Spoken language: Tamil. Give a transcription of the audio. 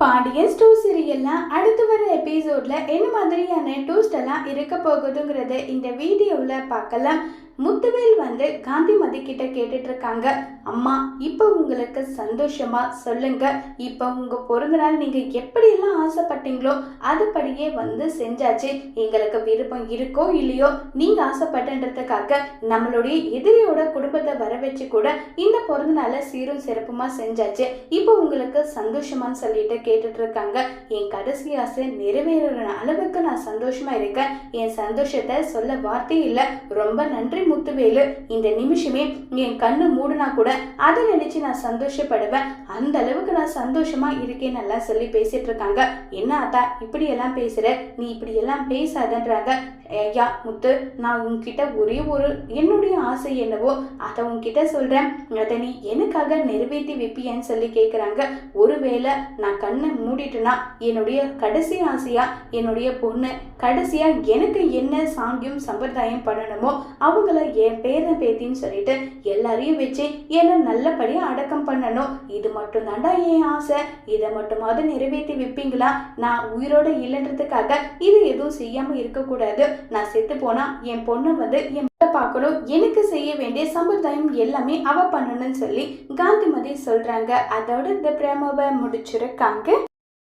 பாண்டியன் டூ சீரியல்லாம் அடுத்து வர எபிசோட்ல என்ன மாதிரியான டூஸ்ட் எல்லாம் இருக்க போகுதுங்கிறத இந்த வீடியோவில் பார்க்கலாம். முத்துவேல் காந்திமதி கிட்ட கேட்டுட்டு இருக்காங்க. அம்மா, இப்போ உங்களுக்கு சந்தோஷமா சொல்லுங்க. இப்போ உங்க பிறந்த நாள் நீங்க எப்படியெல்லாம் ஆசைப்பட்டீங்களோ அதுபடியே செஞ்சாச்சு. எங்களுக்கு விருப்பம் இருக்கோ இல்லையோ நீங்க ஆசைப்பட்டன்றதுக்காக நம்மளுடைய எதிரியோட குடும்பத்தை வர வச்சு கூட இந்த பிறந்த நாளை சீரும் சிறப்புமா செஞ்சாச்சு. இப்போ உங்களுக்கு சந்தோஷமான்னு சொல்லிட்டு கேட்டுட்டு இருக்காங்க. என் கடைசி ஆசை நிறைவேற அளவுக்கு நான் சந்தோஷமா இருக்கேன். என் சந்தோஷத்தை சொல்ல வார்த்தையே இல்லை. ரொம்ப நன்றி முத்துவேலு. இந்த நிமிஷமே என் கண்ணு மூடுனா கூட அதை நினைச்சு நான் சந்தோஷப்படுவேன். அந்த அளவுக்கு நான் சந்தோஷமா இருக்கேன்னு எல்லாம் சொல்லி பேசிட்டு இருக்காங்க. என்ன ஆத்தா இப்படி எல்லாம் பேசுற? நீ இப்படி எல்லாம் பேசாதன்றாங்க. ஐயா முத்து, நான் உன்கிட்ட ஒரே ஒரு என்னுடைய ஆசை என்னவோ அதை உன்கிட்ட சொல்றேன். அதை நீ எனக்காக நிறைவேற்றி வைப்பியன்னு சொல்லி கேட்குறாங்க. ஒருவேளை நான் கண்ணை மூடிட்டேன்னா என்னுடைய கடைசி ஆசையா என்னுடைய பொண்ணு கடைசியா எனக்கு என்ன சாங்கியம் சம்பிரதாயம் பண்ணணுமோ அவங்கள என் பேரன் பேத்தின்னு சொல்லிட்டு எல்லாரையும் வச்சு என்னை நல்லபடியா அடக்கம் பண்ணணும். இது மட்டும் தாண்டா என் ஆசை. இதை மட்டுமாவது நிறைவேற்றி வைப்பீங்களா? நான் உயிரோட இல்லைன்றதுக்காக இது எதுவும் செய்யாம இருக்கக்கூடாது. நான் செத்து போனா என் பொண்ணு என் பார்க்கணும். எனக்கு செய்ய வேண்டிய சம்பிரதாயம் எல்லாமே அவ பண்ணணும்னு சொல்லி காந்திமதி சொல்றாங்க. அதோட இந்த பிரேமாவை முடிச்சிருக்காங்க.